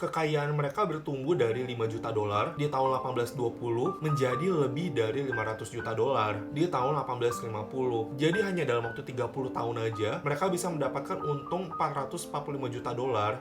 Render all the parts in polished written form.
Kekayaan mereka bertumbuh dari 5 juta dolar di tahun 1820 menjadi lebih dari 500 juta dolar di tahun 1850. Jadi hanya dalam waktu 30 tahun aja, mereka bisa mendapatkan untung 445 juta dolar.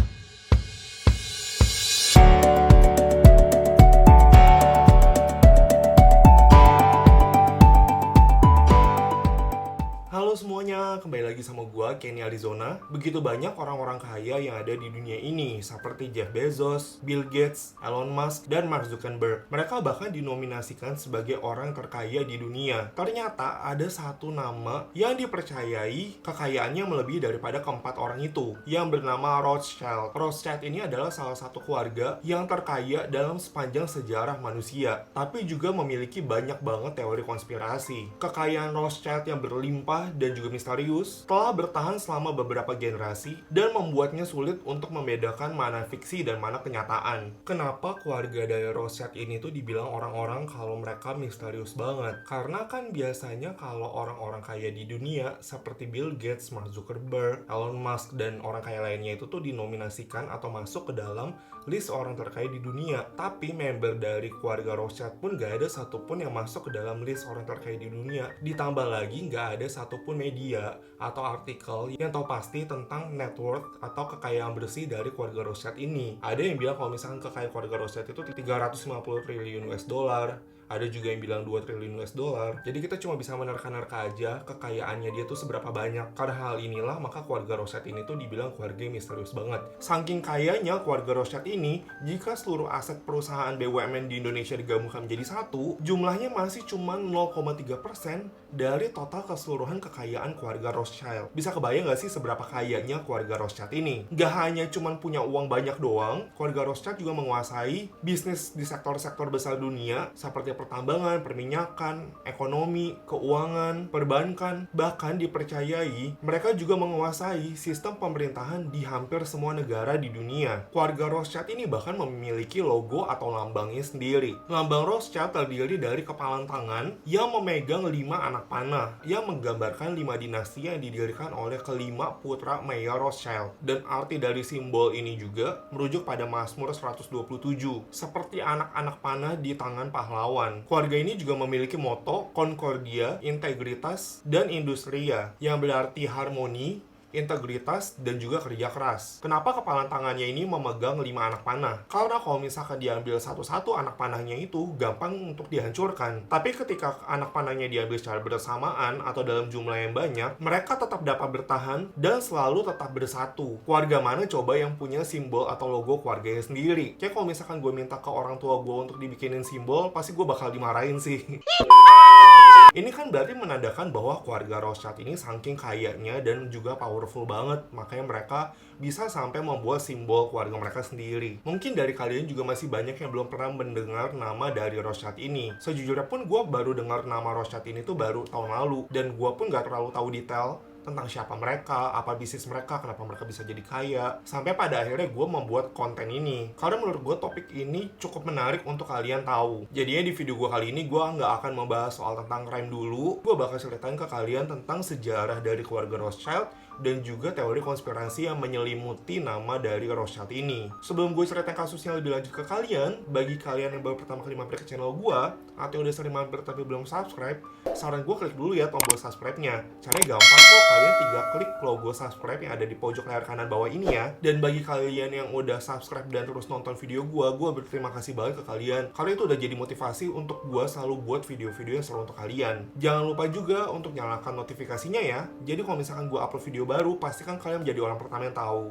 Halo semuanya, kembali lagi sama gua, Kenny Arizona. Begitu banyak orang-orang kaya yang ada di dunia ini, seperti Jeff Bezos, Bill Gates, Elon Musk, dan Mark Zuckerberg. Mereka bahkan dinominasikan sebagai orang terkaya di dunia. Ternyata ada satu nama yang dipercayai kekayaannya melebihi daripada keempat orang itu, yang bernama Rothschild. Rothschild ini adalah salah satu keluarga yang terkaya dalam sepanjang sejarah manusia, tapi juga memiliki banyak banget teori konspirasi. Kekayaan Rothschild yang berlimpah dan juga misterius telah bertahan selama beberapa generasi dan membuatnya sulit untuk membedakan mana fiksi dan mana kenyataan. Kenapa keluarga dari Rothschild ini tuh dibilang orang-orang kalau mereka misterius banget? Karena kan biasanya kalau orang-orang kaya di dunia seperti Bill Gates, Mark Zuckerberg, Elon Musk, dan orang kaya lainnya itu tuh dinominasikan atau masuk ke dalam list orang terkaya di dunia. Tapi member dari keluarga Rothschild pun gak ada satupun yang masuk ke dalam list orang terkaya di dunia. Ditambah lagi gak ada satupun media atau artikel yang tahu pasti tentang net worth atau kekayaan bersih dari keluarga Rothschild ini. Ada yang bilang kalau misalkan kekayaan keluarga Rothschild itu 350 triliun US dollar. Ada juga yang bilang 2 triliun US dollar. Jadi kita cuma bisa menerka-nerka aja kekayaannya dia tuh seberapa banyak. Karena hal inilah maka keluarga Rothschild ini tuh dibilang keluarga yang misterius banget. Saking kayanya keluarga Rothschild ini, jika seluruh aset perusahaan BUMN di Indonesia digabungkan menjadi satu, jumlahnya masih cuma 0,3% dari total keseluruhan kekayaan keluarga Rothschild. Bisa kebayang gak sih seberapa kayanya keluarga Rothschild ini? Gak hanya cuma punya uang banyak doang, keluarga Rothschild juga menguasai bisnis di sektor-sektor besar dunia seperti pertambangan, perminyakan, ekonomi, keuangan, perbankan. Bahkan dipercayai mereka juga menguasai sistem pemerintahan di hampir semua negara di dunia. Keluarga Rothschild ini bahkan memiliki logo atau lambangnya sendiri. Lambang Rothschild terdiri dari kepalan tangan yang memegang 5 anak panah yang menggambarkan 5 dinasti yang didirikan oleh kelima putra Mayer Rothschild. Dan arti dari simbol ini juga merujuk pada Mazmur 127, seperti anak-anak panah di tangan pahlawan. Keluarga ini juga memiliki moto Concordia, Integritas, dan Industria yang berarti harmoni, integritas, dan juga kerja keras. Kenapa kepalan tangannya ini memegang 5 anak panah? Karena kalau misalkan diambil satu-satu anak panahnya itu gampang untuk dihancurkan. Tapi ketika anak panahnya diambil secara bersamaan atau dalam jumlah yang banyak, mereka tetap dapat bertahan dan selalu tetap bersatu. Keluarga mana coba yang punya simbol atau logo keluarganya sendiri? Kayak kalau misalkan gue minta ke orang tua gue untuk dibikinin simbol, pasti gue bakal dimarahin sih. Ini kan berarti menandakan bahwa keluarga Rothschild ini saking kayanya dan juga powerful banget. Makanya mereka bisa sampai membuat simbol keluarga mereka sendiri. Mungkin dari kalian juga masih banyak yang belum pernah mendengar nama dari Rothschild ini. Sejujurnya pun gue baru dengar nama Rothschild ini tuh baru tahun lalu. Dan gue pun gak terlalu tahu detail tentang siapa mereka, apa bisnis mereka, kenapa mereka bisa jadi kaya. Sampai pada akhirnya gue membuat konten ini. Karena menurut gue topik ini cukup menarik untuk kalian tahu. Jadinya di video gue kali ini gue nggak akan membahas soal tentang crime dulu. Gue bakal ceritain ke kalian tentang sejarah dari keluarga Rothschild dan juga teori konspirasi yang menyelimuti nama dari Rothschild ini. Sebelum gue ceritain kasusnya lebih lanjut ke kalian, bagi kalian yang baru pertama kali mampir ke channel gue, atau udah sering mampir tapi belum subscribe, saran gue klik dulu ya tombol subscribe-nya. Caranya gampang kok, kalian tinggal klik logo subscribe yang ada di pojok layar kanan bawah ini ya. Dan bagi kalian yang udah subscribe dan terus nonton video gue berterima kasih banget ke kalian. Karena itu udah jadi motivasi untuk gue selalu buat video-video yang seru untuk kalian. Jangan lupa juga untuk nyalakan notifikasinya ya. Jadi kalau misalkan gue upload video baru, pastikan kalian menjadi orang pertama yang tahu.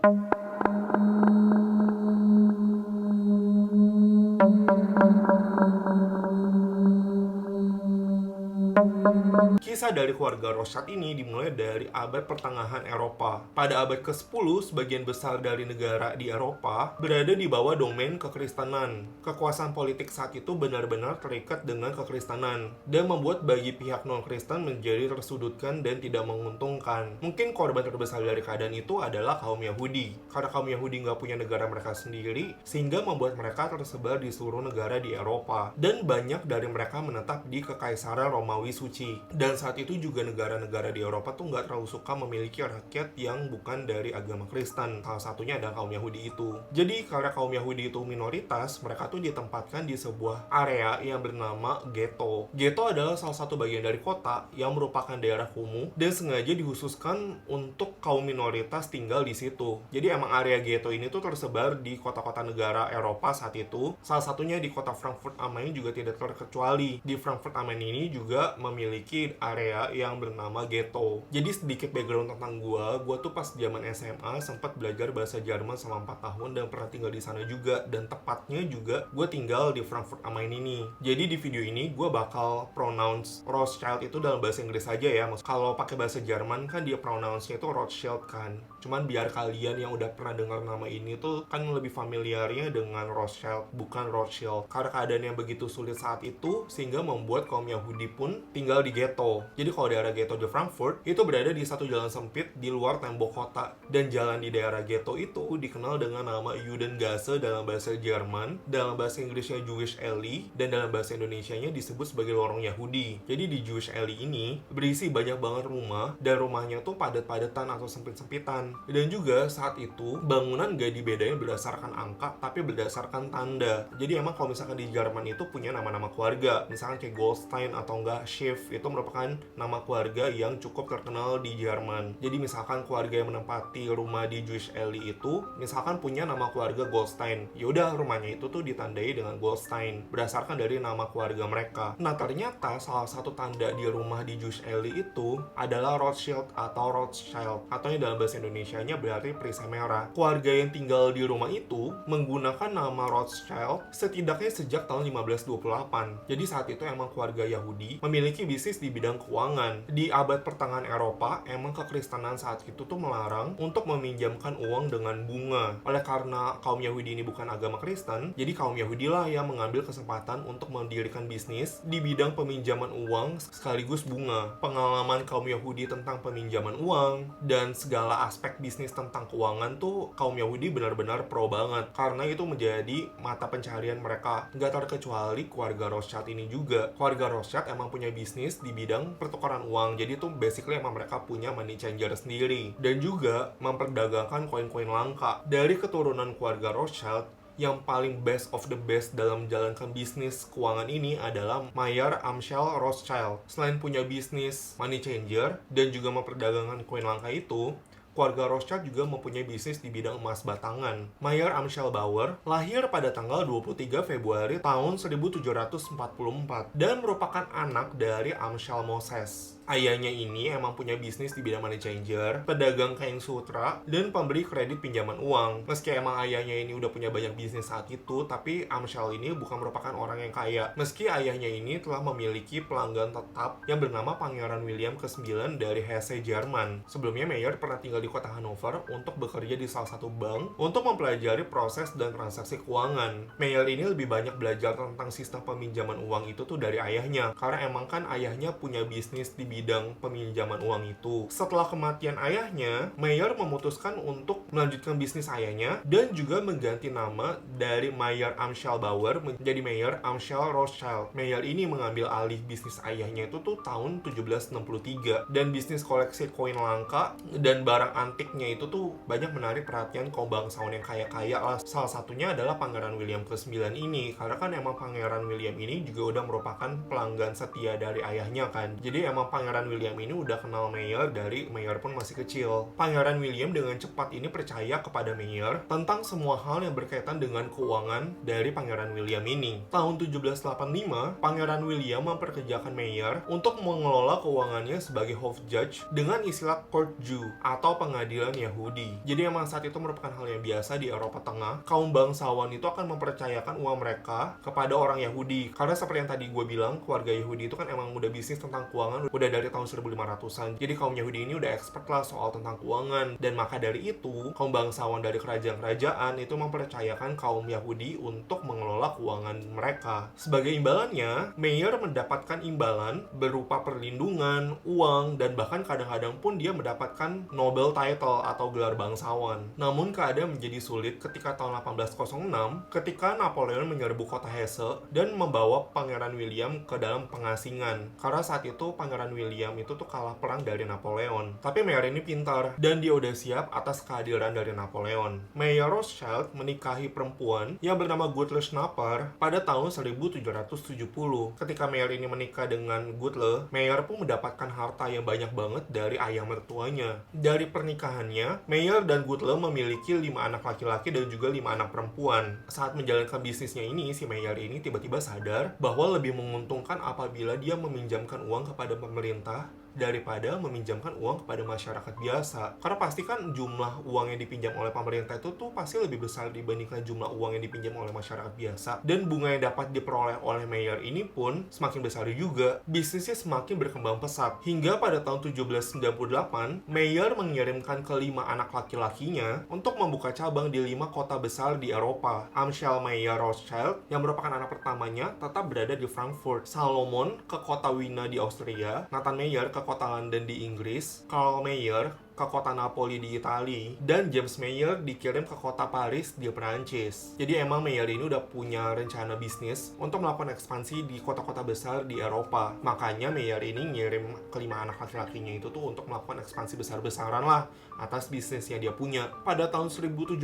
Kisah dari keluarga Rothschild ini dimulai dari abad pertengahan Eropa. Pada abad ke-10, sebagian besar dari negara di Eropa berada di bawah domain kekristenan. Kekuasaan politik saat itu benar-benar terikat dengan kekristenan dan membuat bagi pihak non-Kristen menjadi tersudutkan dan tidak menguntungkan. Mungkin korban terbesar dari keadaan itu adalah kaum Yahudi. Karena kaum Yahudi nggak punya negara mereka sendiri, sehingga membuat mereka tersebar di seluruh negara di Eropa. Dan banyak dari mereka menetap di Kekaisaran Romawi Suci. Dan saat saat itu juga negara-negara di Eropa tuh nggak terlalu suka memiliki rakyat yang bukan dari agama Kristen. Salah satunya adalah kaum Yahudi itu. Jadi karena kaum Yahudi itu minoritas, mereka tuh ditempatkan di sebuah area yang bernama ghetto. Ghetto adalah salah satu bagian dari kota yang merupakan daerah kumuh dan sengaja dikhususkan untuk kaum minoritas tinggal di situ. Jadi emang area ghetto ini tuh tersebar di kota-kota negara Eropa saat itu. Salah satunya di kota Frankfurt am Main juga tidak terkecuali. Di Frankfurt am Main ini juga memiliki area yang bernama ghetto. Jadi sedikit background tentang gue tuh pas zaman SMA sempat belajar bahasa Jerman selama 4 tahun dan pernah tinggal di sana juga, dan tepatnya juga gue tinggal di Frankfurt am Main ini. Jadi di video ini gue bakal pronounce Rothschild itu dalam bahasa Inggris aja ya. Kalau pakai bahasa Jerman kan dia pronounce-nya itu Rothschild kan. Cuman biar kalian yang udah pernah dengar nama ini tuh kan lebih familiarnya dengan Rothschild, bukan Rothschild. Karena keadaan yang begitu sulit saat itu sehingga membuat kaum Yahudi pun tinggal di ghetto. Jadi kalau daerah ghetto di Frankfurt itu berada di satu jalan sempit di luar tembok kota, dan jalan di daerah ghetto itu dikenal dengan nama Judengasse dalam bahasa Jerman, dalam bahasa Inggrisnya Jewish Alley, dan dalam bahasa Indonesianya disebut sebagai lorong Yahudi. Jadi di Jewish Alley ini berisi banyak banget rumah, dan rumahnya tuh padat-padatan atau sempit-sempitan. Dan juga saat itu bangunan gak dibedain berdasarkan angka tapi berdasarkan tanda. Jadi emang kalau misalkan di Jerman itu punya nama-nama keluarga, misalkan kayak Goldstein atau enggak Schiff, itu merupakan nama keluarga yang cukup terkenal di Jerman. Jadi misalkan keluarga yang menempati rumah di Jewish Alley itu misalkan punya nama keluarga Goldstein, yaudah rumahnya itu tuh ditandai dengan Goldstein berdasarkan dari nama keluarga mereka. Nah ternyata salah satu tanda di rumah di Jewish Alley itu adalah Rothschild atau Rothschild, atau yang dalam bahasa Indonesianya berarti perisai merah. Keluarga yang tinggal di rumah itu menggunakan nama Rothschild setidaknya sejak tahun 1528. Jadi saat itu emang keluarga Yahudi memiliki bisnis di bidang keuangan. Di abad pertengahan Eropa, emang kekristenan saat itu tuh melarang untuk meminjamkan uang dengan bunga. Oleh karena kaum Yahudi ini bukan agama Kristen, jadi kaum Yahudi lah yang mengambil kesempatan untuk mendirikan bisnis di bidang peminjaman uang sekaligus bunga. Pengalaman kaum Yahudi tentang peminjaman uang dan segala aspek bisnis tentang keuangan tuh kaum Yahudi benar-benar pro banget, karena itu menjadi mata pencaharian mereka. Nggak terkecuali keluarga Rothschild ini juga. Keluarga Rothschild emang punya bisnis di bidang pertukaran uang, jadi tuh basically emang mereka punya money changer sendiri, dan juga memperdagangkan koin-koin langka. Dari keturunan keluarga Rothschild, yang paling best of the best dalam menjalankan bisnis keuangan ini adalah Mayer Amschel Rothschild. Selain punya bisnis money changer dan juga memperdagangkan koin langka itu, keluarga Rothschild juga mempunyai bisnis di bidang emas batangan. Mayer Amschel Bauer lahir pada tanggal 23 Februari tahun 1744 dan merupakan anak dari Amschel Moses. Ayahnya ini emang punya bisnis di bidang money changer, pedagang kain sutra, dan pemberi kredit pinjaman uang. Meski emang ayahnya ini udah punya banyak bisnis saat itu, tapi Amschel ini bukan merupakan orang yang kaya. Meski ayahnya ini telah memiliki pelanggan tetap yang bernama Pangeran William ke-9 dari Hesse, Jerman. Sebelumnya Mayer pernah tinggal di kota Hannover untuk bekerja di salah satu bank untuk mempelajari proses dan transaksi keuangan. Mayer ini lebih banyak belajar tentang sistem peminjaman uang itu tuh dari ayahnya, karena emang kan ayahnya punya bisnis di bidang peminjaman uang itu. Setelah kematian ayahnya, Mayer memutuskan untuk melanjutkan bisnis ayahnya dan juga mengganti nama dari Mayer Amschel Bauer menjadi Mayer Amschel Rothschild. Mayer ini mengambil alih bisnis ayahnya itu tuh tahun 1763, dan bisnis koleksi koin langka dan barang antiknya itu tuh banyak menarik perhatian kaum bangsawan yang kaya-kaya lah. Salah satunya adalah Pangeran William ke-9 ini, karena kan emang Pangeran William ini juga udah merupakan pelanggan setia dari ayahnya kan. Jadi emang Pangeran William ini udah kenal Mayer dari Mayer pun masih kecil. Pangeran William dengan cepat ini percaya kepada Mayer tentang semua hal yang berkaitan dengan keuangan dari Pangeran William ini. Tahun 1785, Pangeran William memperkerjakan Mayer untuk mengelola keuangannya sebagai Hofjudge dengan istilah Court Jew atau pengadilan Yahudi. Jadi emang saat itu merupakan hal yang biasa di Eropa Tengah. Kaum bangsawan itu akan mempercayakan uang mereka kepada orang Yahudi. Karena seperti yang tadi gue bilang, keluarga Yahudi itu kan emang udah bisnis tentang keuangan udah dari tahun 1500-an. Jadi kaum Yahudi ini udah expert lah soal tentang keuangan. Dan maka dari itu, kaum bangsawan dari kerajaan-kerajaan itu mempercayakan kaum Yahudi untuk mengelola keuangan mereka. Sebagai imbalannya, Mayer mendapatkan imbalan berupa perlindungan, uang, dan bahkan kadang-kadang pun dia mendapatkan Nobel legal title atau gelar bangsawan. Namun keadaan menjadi sulit ketika tahun 1806 ketika Napoleon menyerbu kota Hesse dan membawa Pangeran William ke dalam pengasingan. Karena saat itu Pangeran William itu tuh kalah perang dari Napoleon. Tapi Mayer ini pintar dan dia udah siap atas kehadiran dari Napoleon. Mayer Rothschild menikahi perempuan yang bernama Gudle Schnapper pada tahun 1770. Ketika Mayer ini menikah dengan Gudle, Mayer pun mendapatkan harta yang banyak banget dari ayah mertuanya. Dari pernikahannya, Mayer dan Gudle memiliki 5 anak laki-laki dan juga 5 anak perempuan. Saat menjalankan bisnisnya ini, si Mayer ini tiba-tiba sadar bahwa lebih menguntungkan apabila dia meminjamkan uang kepada pemerintah daripada meminjamkan uang kepada masyarakat biasa. Karena pasti kan jumlah uang yang dipinjam oleh pemerintah itu tuh pasti lebih besar dibandingkan jumlah uang yang dipinjam oleh masyarakat biasa. Dan bunga yang dapat diperoleh oleh Mayer ini pun semakin besar juga. Bisnisnya semakin berkembang pesat. Hingga pada tahun 1798, Mayer mengirimkan ke 5 anak laki-lakinya untuk membuka cabang di 5 kota besar di Eropa. Amschel Mayer Rothschild, yang merupakan anak pertamanya, tetap berada di Frankfurt. Salomon ke kota Wina di Austria, Nathan Mayer ke kota London di Inggris, Karl Mayer ke kota Napoli di Italia, dan James Mayer dikirim ke kota Paris di Perancis. Jadi emang Mayer ini udah punya rencana bisnis untuk melakukan ekspansi di kota-kota besar di Eropa. Makanya Mayer ini ngirim kelima anak laki-lakinya itu tuh untuk melakukan ekspansi besar-besaran lah atas bisnisnya dia punya. Pada tahun 1790,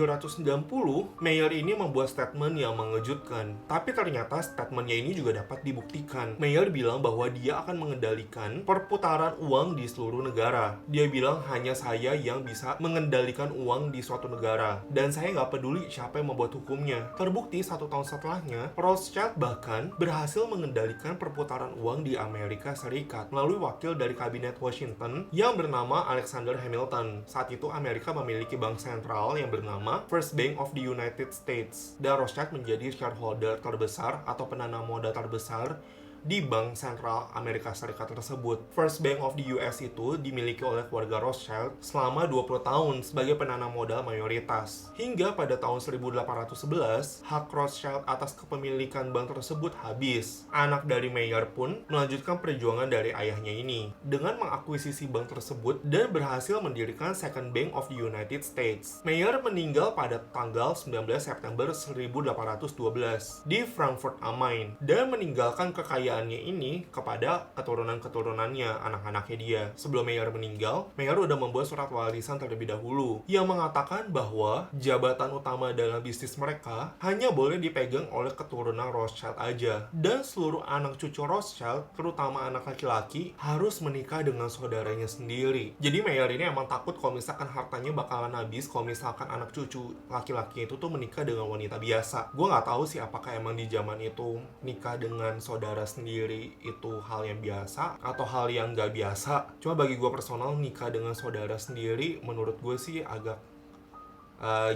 Mayer ini membuat statement yang mengejutkan. Tapi ternyata statementnya ini juga dapat dibuktikan. Mayer bilang bahwa dia akan mengendalikan perputaran uang di seluruh negara. Dia bilang hanya saya yang bisa mengendalikan uang di suatu negara, dan saya nggak peduli siapa yang membuat hukumnya. Terbukti 1 tahun setelahnya, Rothschild bahkan berhasil mengendalikan perputaran uang di Amerika Serikat melalui wakil dari kabinet Washington yang bernama Alexander Hamilton. Saat itu Amerika memiliki bank sentral yang bernama First Bank of the United States, dan Rothschild menjadi shareholder terbesar atau penanam modal terbesar di Bank Sentral Amerika Serikat tersebut. First Bank of the US itu dimiliki oleh keluarga Rothschild selama 20 tahun sebagai penanam modal mayoritas. Hingga pada tahun 1811, hak Rothschild atas kepemilikan bank tersebut habis. Anak dari Mayer pun melanjutkan perjuangan dari ayahnya ini dengan mengakuisisi bank tersebut dan berhasil mendirikan Second Bank of the United States. Mayer meninggal pada tanggal 19 September 1812 di Frankfurt am Main dan meninggalkan kekayaan ini kepada keturunan-keturunannya, anak-anaknya dia. Sebelum Mayer meninggal, Mayer udah membuat surat warisan terlebih dahulu yang mengatakan bahwa jabatan utama dalam bisnis mereka hanya boleh dipegang oleh keturunan Rothschild aja, dan seluruh anak cucu Rothschild, terutama anak laki-laki, harus menikah dengan saudaranya sendiri. Jadi Mayer ini emang takut kalau misalkan hartanya bakalan habis kalau misalkan anak cucu laki-laki itu tuh menikah dengan wanita biasa. Gue nggak tahu sih apakah emang di zaman itu nikah dengan saudara sendiri itu hal yang biasa atau hal yang nggak biasa. Cuma bagi gue personal, nikah dengan saudara sendiri menurut gue sih agak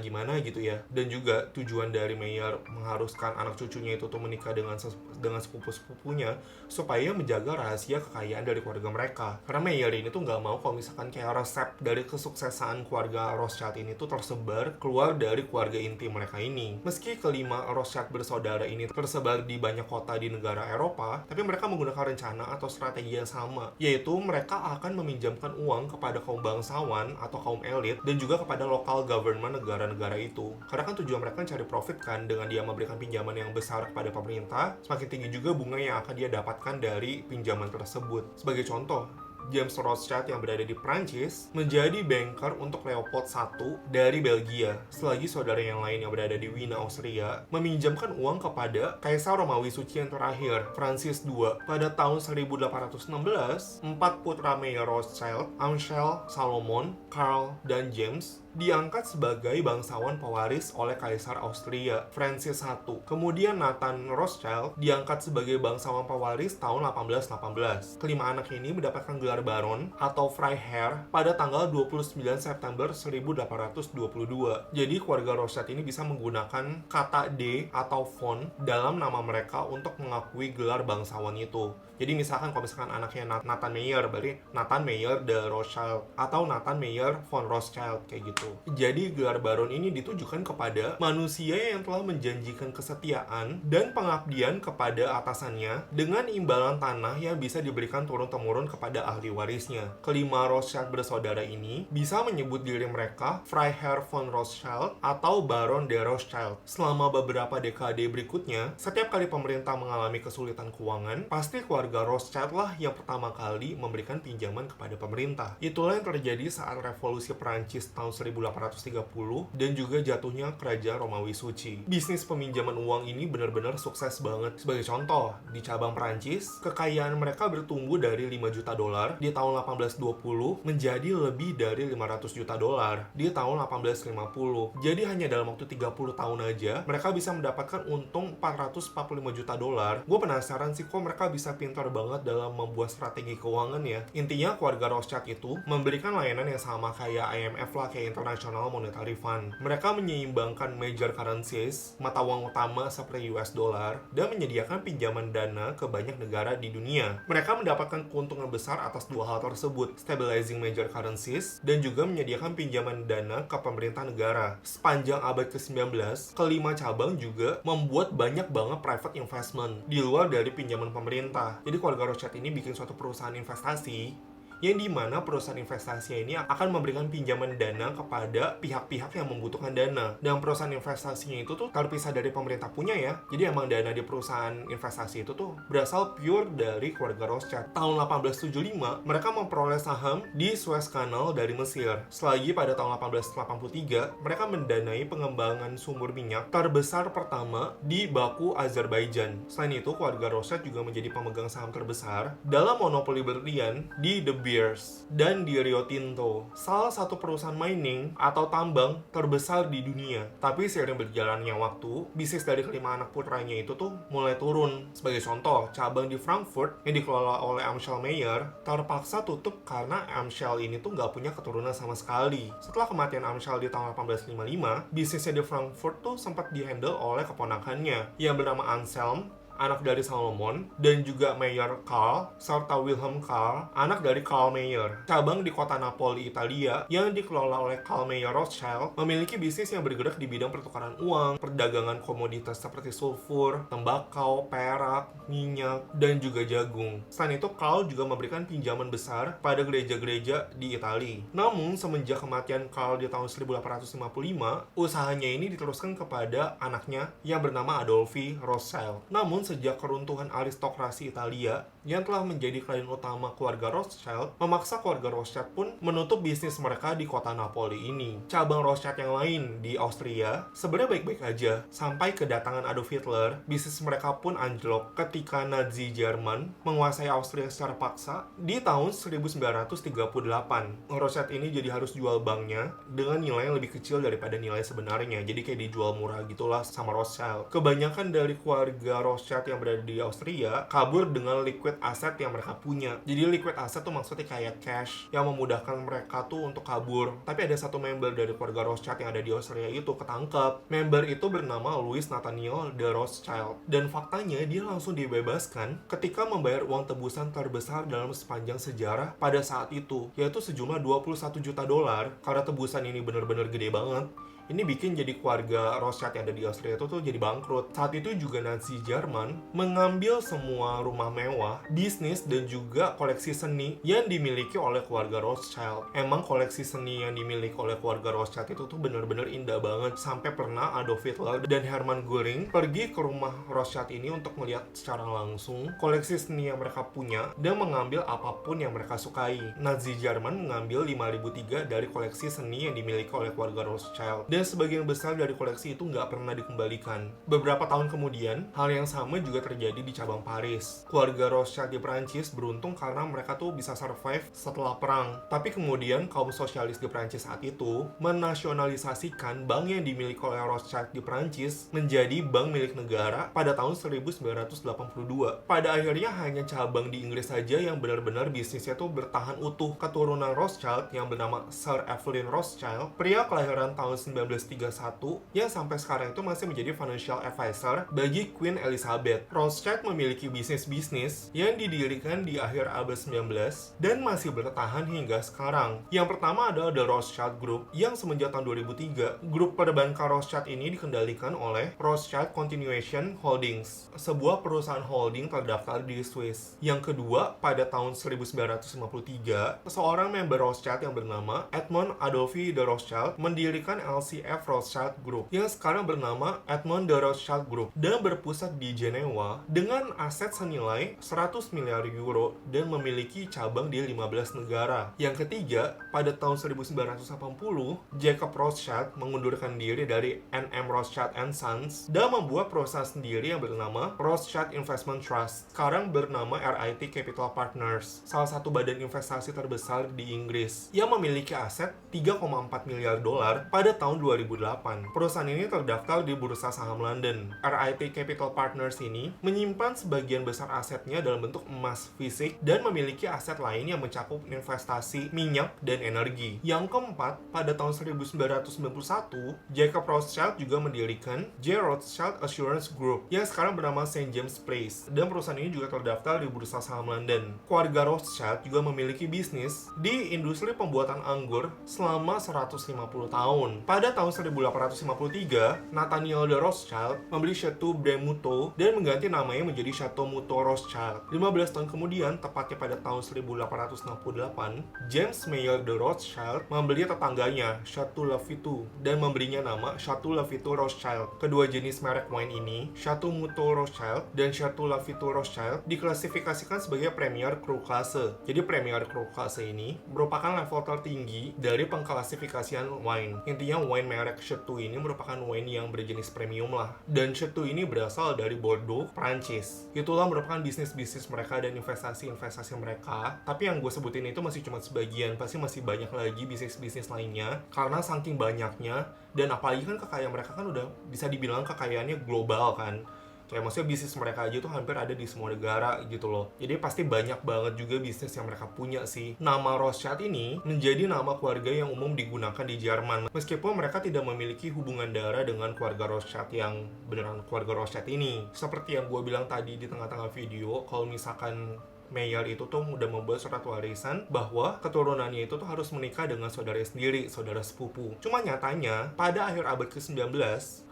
gimana gitu ya. Dan juga tujuan dari Mayer mengharuskan anak cucunya itu tuh menikah dengan sepupu-sepupunya supaya menjaga rahasia kekayaan dari keluarga mereka. Karena Mayer ini tuh nggak mau kalau misalkan kayak resep dari kesuksesan keluarga Rothschild ini tuh tersebar keluar dari keluarga inti mereka ini. Meski kelima Rothschild bersaudara ini tersebar di banyak kota di negara Eropa, tapi mereka menggunakan rencana atau strategi yang sama, yaitu mereka akan meminjamkan uang kepada kaum bangsawan atau kaum elit dan juga kepada local government negara-negara itu. Karena kan tujuan mereka mencari profit kan, dengan dia memberikan pinjaman yang besar kepada pemerintah, semakin tinggi juga bunga yang akan dia dapatkan dari pinjaman tersebut. Sebagai contoh, James Rothschild yang berada di Prancis menjadi banker untuk Leopold I dari Belgia, selagi saudara yang lain yang berada di Wina, Austria, meminjamkan uang kepada Kaisar Romawi Suci yang terakhir, Francis II. Pada tahun 1816, 4 putra Mayer Rothschild, Amschel, Salomon, Karl, dan James, diangkat sebagai bangsawan pewaris oleh Kaisar Austria, Francis I. Kemudian Nathan Rothschild diangkat sebagai bangsawan pewaris tahun 1818. Kelima anak ini mendapatkan gelar Baron atau Freiherr pada tanggal 29 September 1822. Jadi keluarga Rothschild ini bisa menggunakan kata D atau von dalam nama mereka untuk mengakui gelar bangsawan itu. Jadi misalkan kalau misalkan anaknya Nathan Mayer, berarti Nathan Mayer de Rothschild atau Nathan Mayer von Rothschild kayak gitu. gitu. Jadi gelar baron ini ditujukan kepada manusia yang telah menjanjikan kesetiaan dan pengabdian kepada atasannya dengan imbalan tanah yang bisa diberikan turun-temurun kepada ahli warisnya. Kelima Rothschild bersaudara ini bisa menyebut diri mereka Freiherr von Rothschild atau Baron de Rothschild. Selama beberapa dekade berikutnya, setiap kali pemerintah mengalami kesulitan keuangan, pasti keluarga Rothschild lah yang pertama kali memberikan pinjaman kepada pemerintah. Itulah yang terjadi saat revolusi Perancis tahun 1830 dan juga jatuhnya kerajaan Romawi Suci. Bisnis peminjaman uang ini benar-benar sukses banget. Sebagai contoh, di cabang Perancis, kekayaan mereka bertumbuh dari 5 juta dolar di tahun 1820 menjadi lebih dari 500 juta dolar di tahun 1850. Jadi hanya dalam waktu 30 tahun aja, mereka bisa mendapatkan untung 445 juta dolar. Gue penasaran sih kok mereka bisa pintar banget dalam membuat strategi keuangan ya. Intinya keluarga Rothschild itu memberikan layanan yang sama kayak IMF lah, kayak International Monetary Fund. Mereka menyeimbangkan major currencies, mata uang utama seperti US dollar, dan menyediakan pinjaman dana ke banyak negara di dunia. Mereka mendapatkan keuntungan besar atas dua hal tersebut, stabilizing major currencies, dan juga menyediakan pinjaman dana ke pemerintah negara. Sepanjang abad ke-19, kelima cabang juga membuat banyak banget private investment di luar dari pinjaman pemerintah. Jadi keluarga Rothschild ini bikin suatu perusahaan investasi yang dimana perusahaan investasi ini akan memberikan pinjaman dana kepada pihak-pihak yang membutuhkan dana. Dan perusahaan investasinya itu tuh terpisah dari pemerintah punya ya. Jadi emang dana di perusahaan investasi itu tuh berasal pure dari keluarga Rothschild. Tahun 1875, mereka memperoleh saham di Suez Canal dari Mesir. Selagi pada tahun 1883, mereka mendanai pengembangan sumur minyak terbesar pertama di Baku, Azerbaijan. Selain itu, keluarga Rothschild juga menjadi pemegang saham terbesar dalam monopoli berlian di The Beers dan di Rio Tinto, salah satu perusahaan mining atau tambang terbesar di dunia. Tapi seiring berjalannya waktu, bisnis dari kelima anak putranya itu tuh mulai turun. Sebagai contoh, cabang di Frankfurt yang dikelola oleh Amschel Meyer terpaksa tutup karena Amschel ini tuh nggak punya keturunan sama sekali. Setelah kematian Amschel di tahun 1855, bisnisnya di Frankfurt tuh sempat dihandle oleh keponakannya yang bernama Anselm, anak dari Salomon, dan juga Mayer Karl, serta Wilhelm Karl, anak dari Karl Mayer. Cabang di kota Napoli, Italia, yang dikelola oleh Karl Mayer Rothschild, memiliki bisnis yang bergerak di bidang pertukaran uang, perdagangan komoditas seperti sulfur, tembakau, perak, minyak, dan juga jagung. Selain itu, Karl juga memberikan pinjaman besar pada gereja-gereja di Italia. Namun, semenjak kematian Karl di tahun 1855, usahanya ini diteruskan kepada anaknya yang bernama Adolphe Rothschild. Namun, sejak keruntuhan aristokrasi Italia yang telah menjadi klien utama keluarga Rothschild, memaksa keluarga Rothschild pun menutup bisnis mereka di kota Napoli ini. Cabang Rothschild yang lain di Austria sebenarnya baik-baik aja, sampai kedatangan Adolf Hitler. Bisnis mereka pun anjlok ketika Nazi Jerman menguasai Austria secara paksa di tahun 1938. Rothschild ini jadi harus jual banknya dengan nilai yang lebih kecil daripada nilai sebenarnya, jadi kayak dijual murah gitulah sama Rothschild. Kebanyakan dari keluarga Rothschild yang berada di Austria kabur dengan liquid aset yang mereka punya. Jadi liquid aset tuh maksudnya kayak cash yang memudahkan mereka tuh untuk kabur. Tapi ada satu member dari keluarga Rothschild yang ada di Austria itu ketangkep. Member itu bernama Louis Nathaniel de Rothschild, dan faktanya dia langsung dibebaskan ketika membayar uang tebusan terbesar dalam sepanjang sejarah pada saat itu, yaitu sejumlah 21 juta dolar. Karena tebusan ini benar-benar gede banget, ini bikin jadi keluarga Rothschild yang ada di Austria itu tuh jadi bangkrut. Saat itu juga Nazi Jerman mengambil semua rumah mewah, bisnis, dan juga koleksi seni yang dimiliki oleh keluarga Rothschild. Emang koleksi seni yang dimiliki oleh keluarga Rothschild itu tuh bener-bener indah banget. Sampai pernah Adolf Hitler dan Hermann Göring pergi ke rumah Rothschild ini untuk melihat secara langsung koleksi seni yang mereka punya dan mengambil apapun yang mereka sukai. Nazi Jerman mengambil 5003 dari koleksi seni yang dimiliki oleh keluarga Rothschild, dan sebagian besar dari koleksi itu nggak pernah dikembalikan. Beberapa tahun kemudian, hal yang sama juga terjadi di cabang Paris. Keluarga Rothschild di Prancis beruntung karena mereka tuh bisa survive setelah perang. Tapi kemudian kaum sosialis di Prancis saat itu menasionalisasikan bank yang dimiliki oleh Rothschild di Prancis menjadi bank milik negara pada tahun 1982. Pada akhirnya hanya cabang di Inggris saja yang benar-benar bisnisnya tuh bertahan utuh. Keturunan Rothschild yang bernama Sir Evelyn Rothschild, pria kelahiran tahun 1931 yang sampai sekarang itu masih menjadi financial advisor bagi Queen Elizabeth. Rothschild memiliki bisnis-bisnis yang didirikan di akhir abad 19 dan masih bertahan hingga sekarang. Yang pertama adalah The Rothschild Group yang semenjak tahun 2003, grup perbankan Rothschild ini dikendalikan oleh Rothschild Continuation Holdings, sebuah perusahaan holding terdaftar di Swiss. Yang kedua, pada tahun 1953, seorang member Rothschild yang bernama Edmond Adolphe de Rothschild mendirikan LCF Rothschild Group yang sekarang bernama Edmond de Rothschild Group dan berpusat di Jenewa dengan aset senilai 100 miliar euro dan memiliki cabang di 15 negara. Yang ketiga, pada tahun 1980, Jacob Rothschild mengundurkan diri dari NM Rothschild & Sons dan membuat perusahaan sendiri yang bernama Rothschild Investment Trust, sekarang bernama RIT Capital Partners, salah satu badan investasi terbesar di Inggris yang memiliki aset 3,4 miliar dolar pada tahun 2008. Perusahaan ini terdaftar di Bursa Saham London. RIT Capital Partners ini menyimpan sebagian besar asetnya dalam bentuk emas fisik dan memiliki aset lain yang mencakup investasi minyak dan energi. Yang keempat, pada tahun 1991, Jacob Rothschild juga mendirikan J. Rothschild Assurance Group yang sekarang bernama St. James Place, dan perusahaan ini juga terdaftar di Bursa Saham London. Keluarga Rothschild juga memiliki bisnis di industri pembuatan anggur selama 150 tahun. Pada tahun 1853, Nathaniel de Rothschild membeli Chateau Bremuto dan mengganti namanya menjadi Chateau Muto Rothschild. 15 tahun kemudian, tepatnya pada tahun 1868, James Mayer de Rothschild membeli tetangganya, Chateau Lafite, dan memberinya nama Chateau Lafite Rothschild. Kedua jenis merek wine ini, Chateau Muto Rothschild dan Chateau Lafite Rothschild, diklasifikasikan sebagai Premier Cru Classe. Jadi Premier Cru Classe ini merupakan level tertinggi dari pengklasifikasian wine. Intinya wine merek Chateau ini merupakan wine yang berjenis premium lah. Dan Chateau ini berasal dari Bordeaux, Prancis. Itulah merupakan bisnis-bisnis mereka dan investasi-investasi mereka. Tapi yang gue sebutin itu masih cuma sebagian, pasti masih banyak lagi bisnis-bisnis lainnya. Karena saking banyaknya, dan apalagi kan kekayaan mereka kan udah bisa dibilang kekayaannya global kan. Kayak maksudnya bisnis mereka aja tuh hampir ada di semua negara gitu loh. Jadi pasti banyak banget juga bisnis yang mereka punya sih. Nama Rothschild ini menjadi nama keluarga yang umum digunakan di Jerman. Meskipun mereka tidak memiliki hubungan darah dengan keluarga Rothschild yang beneran keluarga Rothschild ini. Seperti yang gue bilang tadi di tengah-tengah video, kalau misalkan Mayer itu tuh udah membuat surat warisan bahwa keturunannya itu tuh harus menikah dengan saudara sendiri, saudara sepupu. Cuma nyatanya, pada akhir abad ke-19,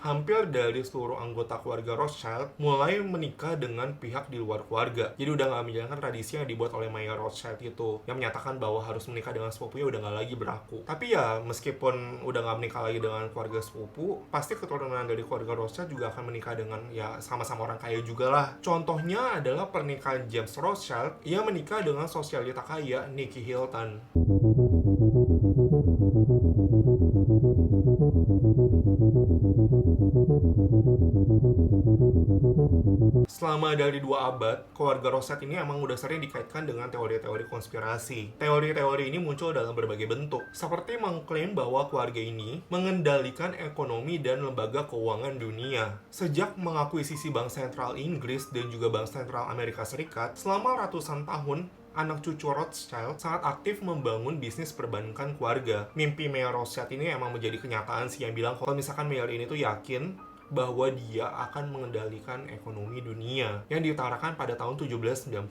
hampir dari seluruh anggota keluarga Rothschild mulai menikah dengan pihak di luar keluarga. Jadi udah gak menjalankan tradisi yang dibuat oleh Mayer Rothschild itu, yang menyatakan bahwa harus menikah dengan sepupunya udah gak lagi berlaku. Tapi ya, meskipun udah gak menikah lagi dengan keluarga sepupu, pasti keturunan dari keluarga Rothschild juga akan menikah dengan ya sama-sama orang kaya juga lah. Contohnya adalah pernikahan James Rothschild yang menikah dengan sosialita kaya Nicky Hilton. Selama dari 2 abad, keluarga Rothschild ini emang udah sering dikaitkan dengan teori-teori konspirasi. Teori-teori ini muncul dalam berbagai bentuk, seperti mengklaim bahwa keluarga ini mengendalikan ekonomi dan lembaga keuangan dunia. Sejak mengakuisisi Bank Sentral Inggris dan juga Bank Sentral Amerika Serikat, selama ratusan tahun, anak cucu Rothschild sangat aktif membangun bisnis perbankan keluarga. Mimpi Mayer Rothschild ini emang menjadi kenyataan sih, yang bilang kalau misalkan Mayer ini tuh yakin bahwa dia akan mengendalikan ekonomi dunia yang diutarakan pada tahun 1790.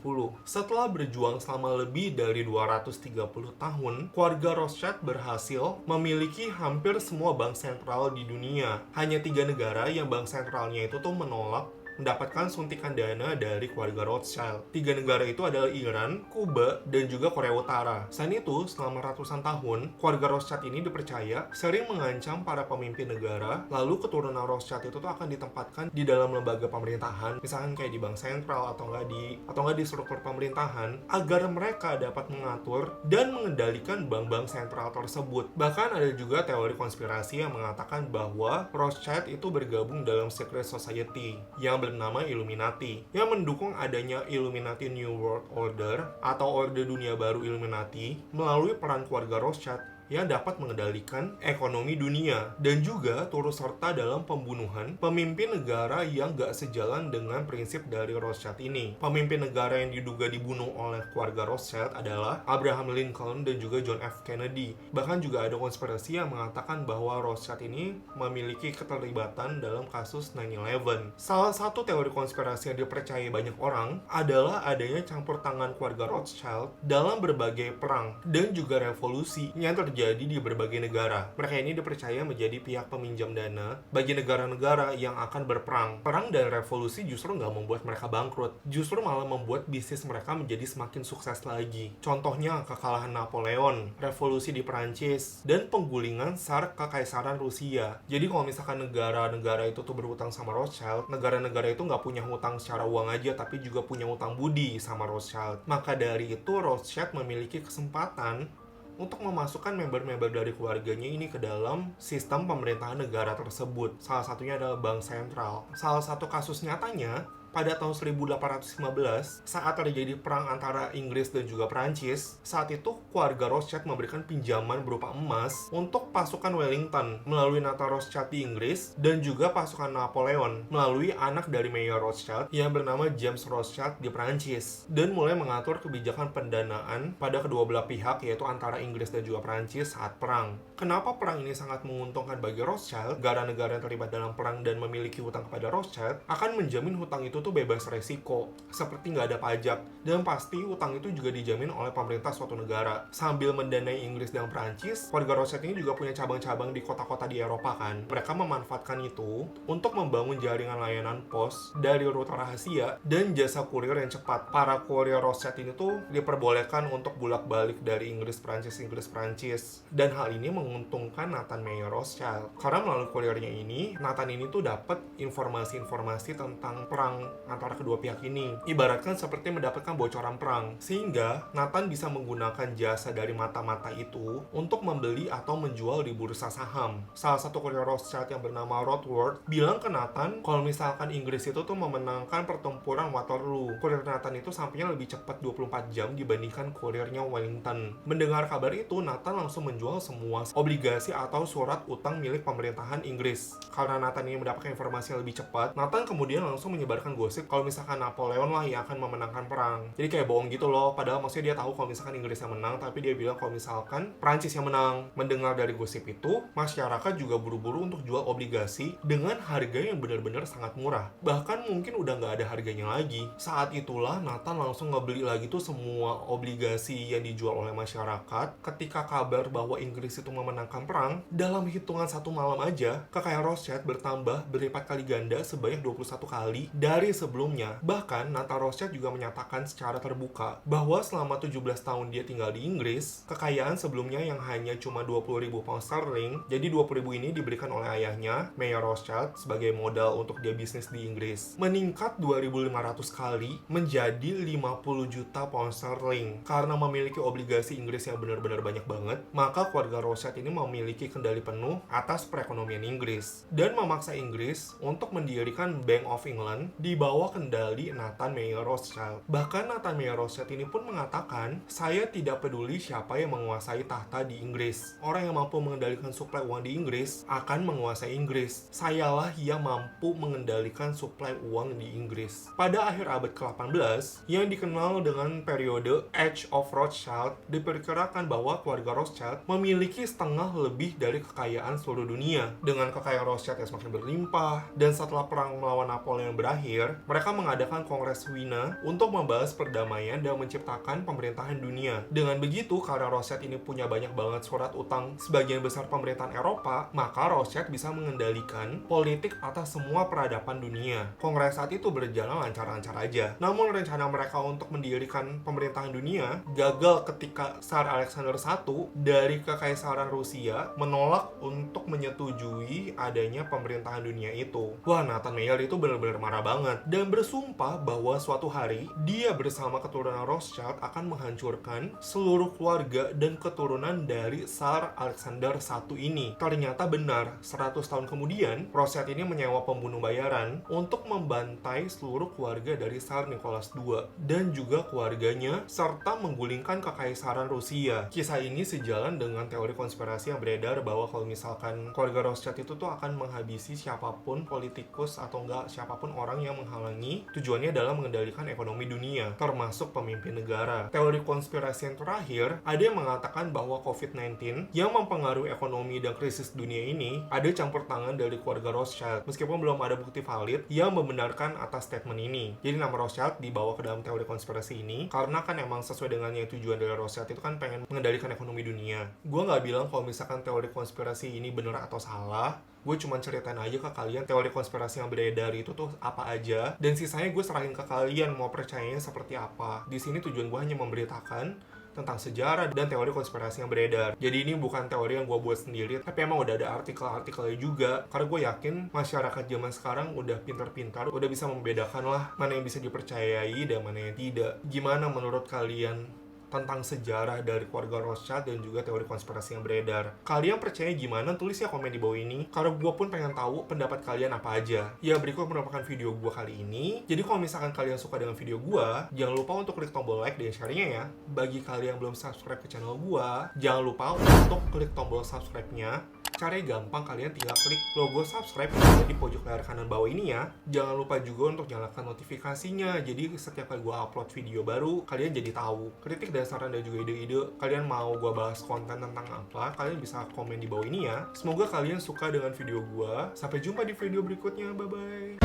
Setelah berjuang selama lebih dari 230 tahun, keluarga Rothschild berhasil memiliki hampir semua bank sentral di dunia. Hanya 3 negara yang bank sentralnya itu tuh menolak mendapatkan suntikan dana dari keluarga Rothschild. 3 negara itu adalah Iran, Kuba, dan juga Korea Utara. Selain itu, selama ratusan tahun, keluarga Rothschild ini dipercaya sering mengancam para pemimpin negara, lalu keturunan Rothschild itu tuh akan ditempatkan di dalam lembaga pemerintahan, misalkan kayak di bank sentral atau nggak di struktur pemerintahan, agar mereka dapat mengatur dan mengendalikan bank-bank sentral tersebut. Bahkan ada juga teori konspirasi yang mengatakan bahwa Rothschild itu bergabung dalam secret society yang bernama Illuminati, yang mendukung adanya Illuminati New World Order atau Orde Dunia Baru Illuminati melalui peran keluarga Rothschild yang dapat mengendalikan ekonomi dunia, dan juga turut serta dalam pembunuhan pemimpin negara yang gak sejalan dengan prinsip dari Rothschild ini. Pemimpin negara yang diduga dibunuh oleh keluarga Rothschild adalah Abraham Lincoln dan juga John F. Kennedy. Bahkan juga ada konspirasi yang mengatakan bahwa Rothschild ini memiliki keterlibatan dalam kasus 9/11. Salah satu teori konspirasi yang dipercayai banyak orang adalah adanya campur tangan keluarga Rothschild dalam berbagai perang dan juga revolusi yang terjadi di berbagai negara. Mereka ini dipercaya menjadi pihak peminjam dana bagi negara-negara yang akan berperang. Perang dan revolusi justru nggak membuat mereka bangkrut, justru malah membuat bisnis mereka menjadi semakin sukses lagi. Contohnya kekalahan Napoleon, revolusi di Perancis, dan penggulingan Tsar Kekaisaran Rusia. Jadi kalau misalkan negara-negara itu tuh berhutang sama Rothschild, negara-negara itu nggak punya hutang secara uang aja, tapi juga punya hutang budi sama Rothschild. Maka dari itu Rothschild memiliki kesempatan untuk memasukkan member-member dari keluarganya ini ke dalam sistem pemerintahan negara tersebut. Salah satunya adalah bank sentral. Salah satu kasus nyatanya, pada tahun 1815, saat terjadi perang antara Inggris dan juga Perancis, saat itu keluarga Rothschild memberikan pinjaman berupa emas untuk pasukan Wellington melalui Nata Rothschild di Inggris, dan juga pasukan Napoleon melalui anak dari Mayor Rothschild yang bernama James Rothschild di Perancis, dan mulai mengatur kebijakan pendanaan pada kedua belah pihak, yaitu antara Inggris dan juga Perancis saat perang. Kenapa perang ini sangat menguntungkan bagi Rothschild? Negara-negara yang terlibat dalam perang dan memiliki hutang kepada Rothschild akan menjamin hutang itu tuh bebas resiko, seperti nggak ada pajak, dan pasti hutang itu juga dijamin oleh pemerintah suatu negara. Sambil mendanai Inggris dan Perancis, keluarga Rothschild ini juga punya cabang-cabang di kota-kota di Eropa kan. Mereka memanfaatkan itu untuk membangun jaringan layanan pos dari rute rahasia dan jasa kurir yang cepat. Para kurir Rothschild ini tuh diperbolehkan untuk bolak-balik dari Inggris Perancis, dan hal ini menguntungkan Nathan Mayer Rothschild karena melalui kurirnya ini, Nathan ini tuh dapat informasi-informasi tentang perang antara kedua pihak ini, ibaratkan seperti mendapatkan bocoran perang, sehingga Nathan bisa menggunakan jasa dari mata-mata itu untuk membeli atau menjual di bursa saham. Salah satu kurir Rothschild yang bernama Rothworth bilang ke Nathan kalau misalkan Inggris itu tuh memenangkan pertempuran Waterloo, kurir Nathan itu sampainya lebih cepat 24 jam dibandingkan kurirnya Wellington. Mendengar kabar itu, Nathan langsung menjual semua obligasi atau surat utang milik pemerintahan Inggris. Karena Nathan ini mendapatkan informasi yang lebih cepat, Nathan kemudian langsung menyebarkan gosip kalau misalkan Napoleon lah yang akan memenangkan perang. Jadi kayak bohong gitu loh, padahal maksudnya dia tahu kalau misalkan Inggris yang menang, tapi dia bilang kalau misalkan Prancis yang menang. Mendengar dari gosip itu, masyarakat juga buru-buru untuk jual obligasi dengan harga yang benar-benar sangat murah. Bahkan mungkin udah nggak ada harganya lagi. Saat itulah Nathan langsung ngebeli lagi tuh semua obligasi yang dijual oleh masyarakat. Ketika kabar bahwa Inggris itu memenangkan perang, dalam hitungan satu malam aja, kekayaan Rothschild bertambah berlipat kali ganda sebanyak 21 kali dari sebelumnya. Bahkan Nathan Rothschild juga menyatakan secara terbuka bahwa selama 17 tahun dia tinggal di Inggris, kekayaan sebelumnya yang hanya cuma 20.000 pound sterling, jadi 20.000 ini diberikan oleh ayahnya, Mayer Rothschild, sebagai modal untuk dia bisnis di Inggris, meningkat 2.500 kali menjadi 50 juta pound sterling. Karena memiliki obligasi Inggris yang benar-benar banyak banget, maka keluarga Rothschild ini memiliki kendali penuh atas perekonomian Inggris dan memaksa Inggris untuk mendirikan Bank of England di bawah kendali Nathan Mayer Rothschild. Bahkan Nathan Mayer Rothschild ini pun mengatakan, saya tidak peduli siapa yang menguasai tahta di Inggris. Orang yang mampu mengendalikan suplai uang di Inggris akan menguasai Inggris. Sayalah yang mampu mengendalikan suplai uang di Inggris. Pada akhir abad ke-18, yang dikenal dengan periode Age of Rothschild, diperkirakan bahwa keluarga Rothschild memiliki setengah lebih dari kekayaan seluruh dunia. Dengan kekayaan Rothschild yang semakin berlimpah, dan setelah perang melawan Napoleon berakhir, mereka mengadakan Kongres Wina untuk membahas perdamaian dan menciptakan pemerintahan dunia. Dengan begitu, karena Rothschild ini punya banyak banget surat utang sebagian besar pemerintahan Eropa, maka Rothschild bisa mengendalikan politik atas semua peradaban dunia. Kongres saat itu berjalan lancar-lancar aja. Namun rencana mereka untuk mendirikan pemerintahan dunia gagal ketika Tsar Alexander I dari Kekaisaran Rusia menolak untuk menyetujui adanya pemerintahan dunia itu. Wah, Nathan Mayer itu benar-benar marah banget. banget dan bersumpah bahwa suatu hari dia bersama keturunan Rothschild akan menghancurkan seluruh keluarga dan keturunan dari Tsar Alexander I ini. Ternyata benar, 100 tahun kemudian, Rothschild ini menyewa pembunuh bayaran untuk membantai seluruh keluarga dari Tsar Nicholas II dan juga keluarganya, serta menggulingkan kekaisaran Rusia. Kisah ini sejalan dengan teori konspirasi yang beredar bahwa kalau misalkan keluarga Rothschild itu tuh akan menghabisi siapapun politikus atau enggak siapapun orang yang menghalangi tujuannya dalam mengendalikan ekonomi dunia, termasuk pemimpin negara. Teori konspirasi yang terakhir, ada yang mengatakan bahwa COVID-19 yang mempengaruhi ekonomi dan krisis dunia ini ada campur tangan dari keluarga Rothschild, meskipun belum ada bukti valid yang membenarkan atas statement ini. Jadi nama Rothschild dibawa ke dalam teori konspirasi ini karena kan emang sesuai dengan yang tujuan dari Rothschild itu kan pengen mengendalikan ekonomi dunia. Gue nggak bilang kalau misalkan teori konspirasi ini benar atau salah, gue cuma ceritain aja ke kalian teori konspirasi yang beredar itu tuh apa aja, dan sisanya gue serahin ke kalian mau percayanya seperti apa. Di sini tujuan gue hanya memberitakan tentang sejarah dan teori konspirasi yang beredar. Jadi ini bukan teori yang gue buat sendiri, tapi emang udah ada artikel-artikelnya juga. Karena gue yakin masyarakat zaman sekarang udah pintar-pintar, udah bisa membedakan lah mana yang bisa dipercayai dan mana yang tidak. Gimana menurut kalian tentang sejarah dari keluarga Rothschild dan juga teori konspirasi yang beredar? Kalian percaya gimana? Tulis ya komen di bawah ini, karena gue pun pengen tahu pendapat kalian apa aja. Ya, berikut merupakan video gue kali ini. Jadi kalau misalkan kalian suka dengan video gue, jangan lupa untuk klik tombol like dan share-nya ya. Bagi kalian yang belum subscribe ke channel gue, jangan lupa untuk klik tombol subscribe-nya. Caranya gampang, kalian tinggal klik logo subscribe yang ada di pojok layar kanan bawah ini ya. Jangan lupa juga untuk nyalakan notifikasinya, jadi setiap kali gue upload video baru, kalian jadi tahu. Kritik dan saran dan juga ide-ide kalian mau gue bahas konten tentang apa, kalian bisa komen di bawah ini ya. Semoga kalian suka dengan video gue. Sampai jumpa di video berikutnya, bye-bye.